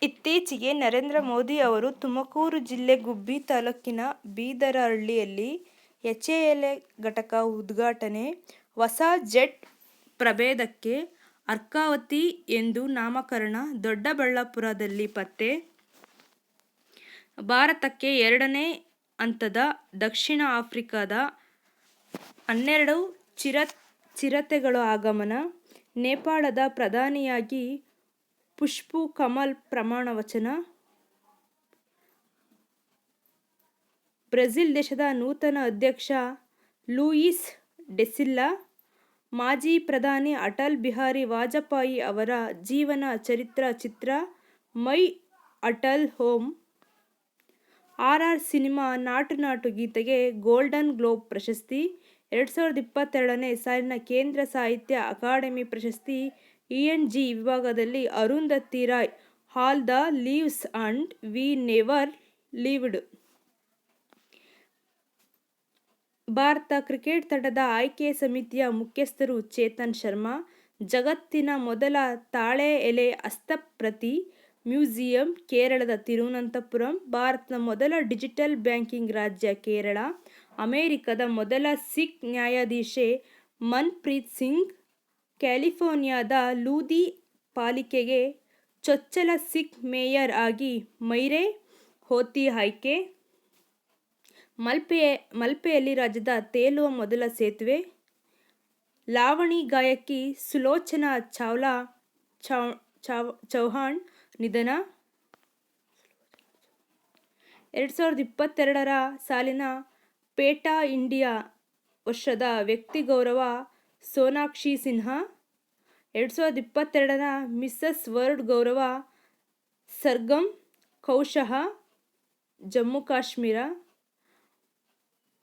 ಇತ್ತೀಚೆಗೆ ನರೇಂದ್ರ ಮೋದಿ ಅವರು ತುಮಕೂರು ಜಿಲ್ಲೆ ಗುಬ್ಬಿ ತಾಲೂಕಿನ ಬೀದರಹಳ್ಳಿಯಲ್ಲಿ ಎಚ್ಎಎಲ್ ಘಟಕ ಉದ್ಘಾಟನೆ, ಹೊಸ ಜೆಟ್ ಪ್ರಭೇದಕ್ಕೆ ಅರ್ಕಾವತಿ ಎಂದು ನಾಮಕರಣ, ದೊಡ್ಡಬಳ್ಳಾಪುರದಲ್ಲಿ ಪತ್ತೆ, ಭಾರತಕ್ಕೆ 2ನೇ ಹಂತದ ದಕ್ಷಿಣ ಆಫ್ರಿಕಾದ 12 ಚಿರತೆಗಳ ಆಗಮನ, ನೇಪಾಳದ ಪ್ರಧಾನಿಯಾಗಿ ಪುಷ್ಪು ಕಮಲ್ ಪ್ರಮಾಣ ವಚನ, ಬ್ರೆಜಿಲ್ ದೇಶದ ನೂತನ ಅಧ್ಯಕ್ಷ ಲೂಯಿಸ್ ಡೆಸಿಲ್ವಾ, ಮಾಜಿ ಪ್ರಧಾನಿ ಅಟಲ್ ಬಿಹಾರಿ ವಾಜಪೇಯಿ ಅವರ ಜೀವನ ಚರಿತ್ರೆ ಚಿತ್ರ ಮೈ ಅಟಲ್ ಹೋಮ್, RR ಸಿನಿಮಾ ನಾಟು ನಾಟು ಗೀತೆಗೆ ಗೋಲ್ಡನ್ ಗ್ಲೋಬ್ ಪ್ರಶಸ್ತಿ, 2022ನೇ ಸಾಲಿನ ಕೇಂದ್ರ ಸಾಹಿತ್ಯ ಅಕಾಡೆಮಿ ಪ್ರಶಸ್ತಿ ENG ವಿಭಾಗದಲ್ಲಿ Arundhati Roy, all the leaves and we never lived. ಭಾರತ ಕ್ರಿಕೆಟ್ ತಂಡದ ಆಯ್ಕೆ ಸಮಿತಿಯ ಮುಖ್ಯಸ್ಥರು ಚೇತನ್ ಶರ್ಮಾ, ಜಗತ್ತಿನ ಮೊದಲ ತಾಳೆ ಎಲೆ ಹಸ್ತಪ್ರತಿ ಮ್ಯೂಸಿಯಂ ಕೇರಳದ ತಿರುವನಂತಪುರಂ, ಭಾರತದ ಮೊದಲ ಡಿಜಿಟಲ್ ಬ್ಯಾಂಕಿಂಗ್ ರಾಜ್ಯ ಕೇರಳ, ಅಮೆರಿಕದ ಮೊದಲ ಸಿಖ್ ನ್ಯಾಯಾಧೀಶೆ ಮನ್ಪ್ರೀತ್ ಸಿಂಗ್, ಕ್ಯಾಲಿಫೋರ್ನಿಯಾದ ಲೂದಿ ಪಾಲಿಕೆಗೆ ಚೊಚ್ಚಲ ಸಿಖ್ ಮೇಯರ್ ಆಗಿ ಮೈರೆ ಹೋತಿ ಆಯ್ಕೆ, ಮಲ್ಪೆಯಲ್ಲಿ ರಾಜ್ಯದ ತೇಲುವ ಮೊದಲ ಸೇತುವೆ, ಲಾವಣಿ ಗಾಯಕಿ ಸುಲೋಚನಾ ಚೌಹಾಣ್ ನಿಧನ, 2022ರ ಸಾಲಿನ ಪೇಟಾ ಇಂಡಿಯಾ ವರ್ಷದ ವ್ಯಕ್ತಿ ಗೌರವ ಸೋನಾಕ್ಷಿ ಸಿನ್ಹಾ, 2022ರ ಮಿಸಸ್ ವರ್ಲ್ಡ್ ಗೌರವ ಸರ್ಗಮ್ ಕೌಶಃ ಜಮ್ಮು ಕಾಶ್ಮೀರ,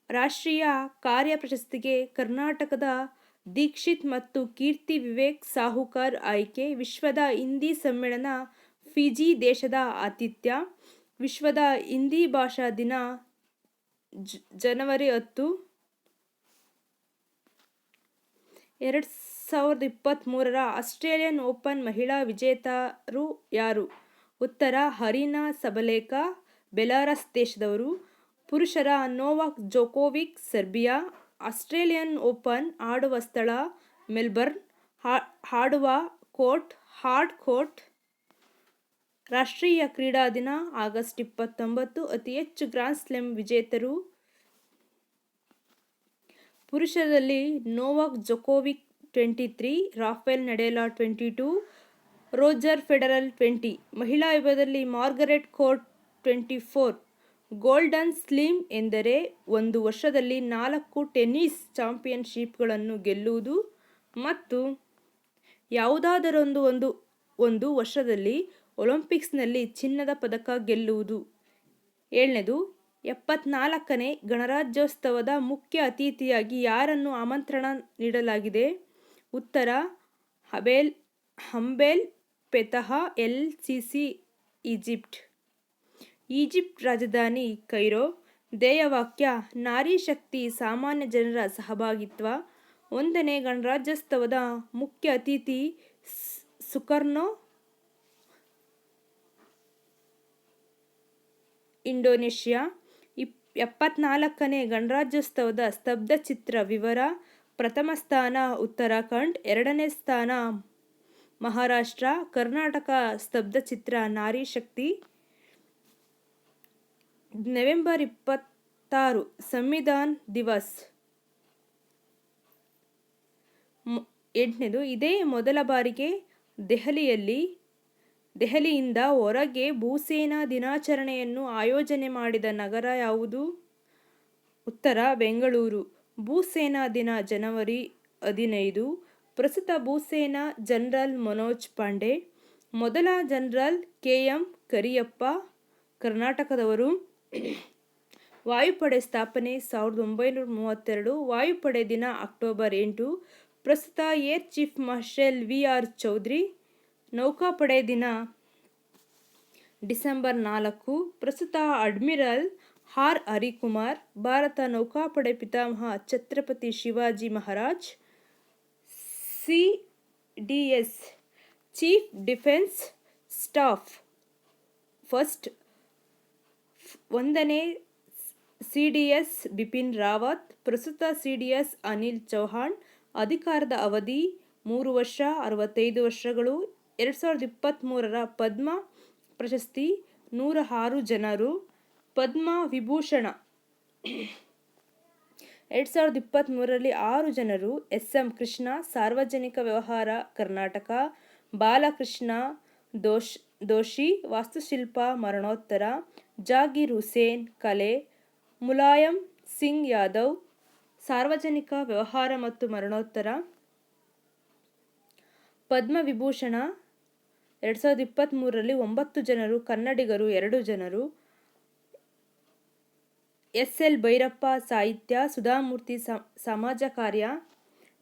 ರಾಷ್ಟ್ರೀಯ ಕಾರ್ಯ ಪ್ರಶಸ್ತಿಗೆ ಕರ್ನಾಟಕದ ದೀಕ್ಷಿತ್ ಮತ್ತು ಕೀರ್ತಿ ವಿವೇಕ್ ಸಾಹುಕಾರ್ ಆಯ್ಕೆ, ವಿಶ್ವದ ಹಿಂದಿ ಸಮ್ಮೇಳನ ಫಿಜಿ ದೇಶದ ಆತಿಥ್ಯ, ವಿಶ್ವದ ಹಿಂದಿ ಭಾಷಾ ದಿನ ಜನವರಿ 10. 2023ರ ಆಸ್ಟ್ರೇಲಿಯನ್ ಓಪನ್ ಮಹಿಳಾ ವಿಜೇತರು ಯಾರು? ಉತ್ತರ ಅರೀನಾ ಸಬಲೆಂಕಾ, ಬೆಲಾರಸ್ ದೇಶದವರು. ಪುರುಷರ Novak Djokovic, Serbia. Australian open ಆಡುವ ಸ್ಥಳ ಮೆಲ್ಬರ್ನ್, ಆಡುವ ಕೋರ್ಟ್ ಹಾರ್ಡ್ ಕೋರ್ಟ್. ರಾಷ್ಟ್ರೀಯ ಕ್ರೀಡಾ ದಿನ ಆಗಸ್ಟ್ 29. ಅತಿ ಹೆಚ್ಚು ಗ್ರ್ಯಾನ್ ಸ್ಲಾಮ್ ವಿಜೇತರು? ಪುರುಷರಲ್ಲಿ Novak Djokovic 23, Rafael Nadal 22, Roger Federer 20. ಮಹಿಳಾ ವಿಭಾಗದಲ್ಲಿ ಮಾರ್ಗರೆಟ್ ಕೋರ್ಟ್ 24. ಗೋಲ್ಡನ್ ಸ್ಲಾಮ್ ಎಂದರೆ ಒಂದು ವರ್ಷದಲ್ಲಿ 4 ಟೆನ್ನಿಸ್ ಚಾಂಪಿಯನ್ಶಿಪ್ಗಳನ್ನು ಗೆಲ್ಲುವುದು ಮತ್ತು ಯಾವುದಾದರೊಂದು ಒಂದು ವರ್ಷದಲ್ಲಿ ಒಲಿಂಪಿಕ್ಸ್ನಲ್ಲಿ ಚಿನ್ನದ ಪದಕ ಗೆಲ್ಲುವುದು. 7ನೇದು, 74ನೇ ಗಣರಾಜ್ಯೋತ್ಸವದ ಮುಖ್ಯ ಅತಿಥಿಯಾಗಿ ಯಾರನ್ನು ಆಮಂತ್ರಣ ನೀಡಲಾಗಿದೆ? ಉತ್ತರ Abdel Fattah el Sisi, Egypt. Egypt ರಾಜಧಾನಿ ಕೈರೋ. ಧ್ಯೇಯವಾಕ್ಯ ನಾರಿ ಶಕ್ತಿ, ಸಾಮಾನ್ಯ ಜನರ ಸಹಭಾಗಿತ್ವ. 1ನೇ ಗಣರಾಜ್ಯೋತ್ಸವದ ಮುಖ್ಯ ಅತಿಥಿ ಸುಕರ್ಣೋ, ಇಂಡೋನೇಷ್ಯಾ. 74ನೇ ಗಣರಾಜ್ಯೋತ್ಸವದ ಸ್ತಬ್ಧಚಿತ್ರ ವಿವರ: ಪ್ರಥಮ ಸ್ಥಾನ ಉತ್ತರಾಖಂಡ್, 2ನೇ ಸ್ಥಾನ ಮಹಾರಾಷ್ಟ್ರ, ಕರ್ನಾಟಕ. ಸ್ತಬ್ಧಚಿತ್ರ ನಾರಿ ಶಕ್ತಿ. ನವೆಂಬರ್ 26 ಸಂವಿಧಾನ ದಿವಸ್. 8ನೇದು, ಇದೇ ಮೊದಲ ಬಾರಿಗೆ ದೆಹಲಿಯಿಂದ ಹೊರಗೆ ಭೂಸೇನಾ ದಿನಾಚರಣೆಯನ್ನು ಆಯೋಜನೆ ಮಾಡಿದ ನಗರ ಯಾವುದು? ಉತ್ತರ ಬೆಂಗಳೂರು. ಭೂಸೇನಾ ದಿನ ಜನವರಿ 15. ಪ್ರಸ್ತುತ ಭೂಸೇನಾ ಜನರಲ್ ಮನೋಜ್ ಪಾಂಡೆ. ಮೊದಲ ಜನರಲ್ KM ಕರಿಯಪ್ಪ, ಕರ್ನಾಟಕದವರು. ವಾಯುಪಡೆ ಸ್ಥಾಪನೆ 1932. ವಾಯುಪಡೆ ದಿನ ಅಕ್ಟೋಬರ್ 8. ಪ್ರಸ್ತುತ air chief marshal VR Chaudhari. ನೌಕಾಪಡೆ ದಿನ ಡಿಸೆಂಬರ್ 4. ಪ್ರಸ್ತುತ ಅಡ್ಮಿರಲ್ R ಹರಿಕುಮಾರ್. ಭಾರತ ನೌಕಾಪಡೆ ಪಿತಾಮಹ Chhatrapati Shivaji Maharaj. CDS chief defence staff first 1ನೇ CDS ಬಿಪಿನ್ ರಾವತ್, ಪ್ರಸ್ತುತ CDS ಅನಿಲ್ ಚೌಹಾಣ್. ಅಧಿಕಾರದ ಅವಧಿ 3 ವರ್ಷ 65 ವರ್ಷಗಳು. 2023ರ ಪದ್ಮ ಪ್ರಶಸ್ತಿ 106 ಜನರು. ಪದ್ಮ ವಿಭೂಷಣ 2023ರಲ್ಲಿ 6 ಜನರು. SM ಕೃಷ್ಣ, ಸಾರ್ವಜನಿಕ ವ್ಯವಹಾರ ಕರ್ನಾಟಕ. ಬಾಲಕೃಷ್ಣ ದೋಷಿ, ವಾಸ್ತುಶಿಲ್ಪ ಮರಣೋತ್ತರ. ಜಾಕೀರ್ ಹುಸೇನ್, ಕಲೆ. ಮುಲಾಯಂ ಸಿಂಗ್ ಯಾದವ್, ಸಾರ್ವಜನಿಕ ವ್ಯವಹಾರ ಮತ್ತು ಮರಣೋತ್ತರ. ಪದ್ಮ ವಿಭೂಷಣ 2023ರಲ್ಲಿ 9 ಜನರು. ಕನ್ನಡಿಗರು 2 ಜನರು. SL ಭೈರಪ್ಪ, ಸಾಹಿತ್ಯ. ಸುಧಾಮೂರ್ತಿ, ಸಮಾಜ ಕಾರ್ಯ.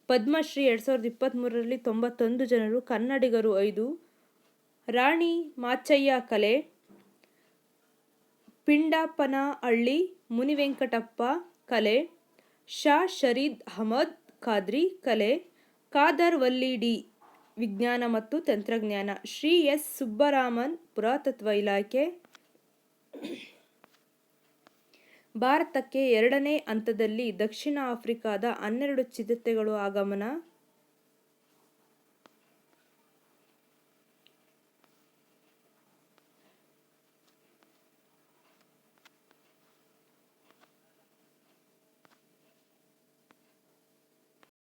ಪದ್ಮಶ್ರೀ 2023ರಲ್ಲಿ 91 ಜನರು. ಕನ್ನಡಿಗರು 5. ರಾಣಿ ಮಾಚಯ್ಯ, ಕಲೆ. ಪಿಂಡಾಪನಹಳ್ಳಿ ಮುನಿವೆಂಕಟಪ್ಪ, ಕಲೆ. ಶಾ ಶರೀದ್ ಅಹಮದ್ ಖಾದ್ರಿ, ಕಲೆ. ಖಾದರ್ ವಲ್ಲಿ ಡಿ, ವಿಜ್ಞಾನ ಮತ್ತು ತಂತ್ರಜ್ಞಾನ. ಶ್ರೀ S ಸುಬ್ಬರಾಮನ್, ಪುರಾತತ್ವ ಇಲಾಖೆ. ಭಾರತಕ್ಕೆ 2ನೇ ಹಂತದಲ್ಲಿ ದಕ್ಷಿಣ ಆಫ್ರಿಕಾದ 12 ಚಿರತೆಗಳು ಆಗಮನ.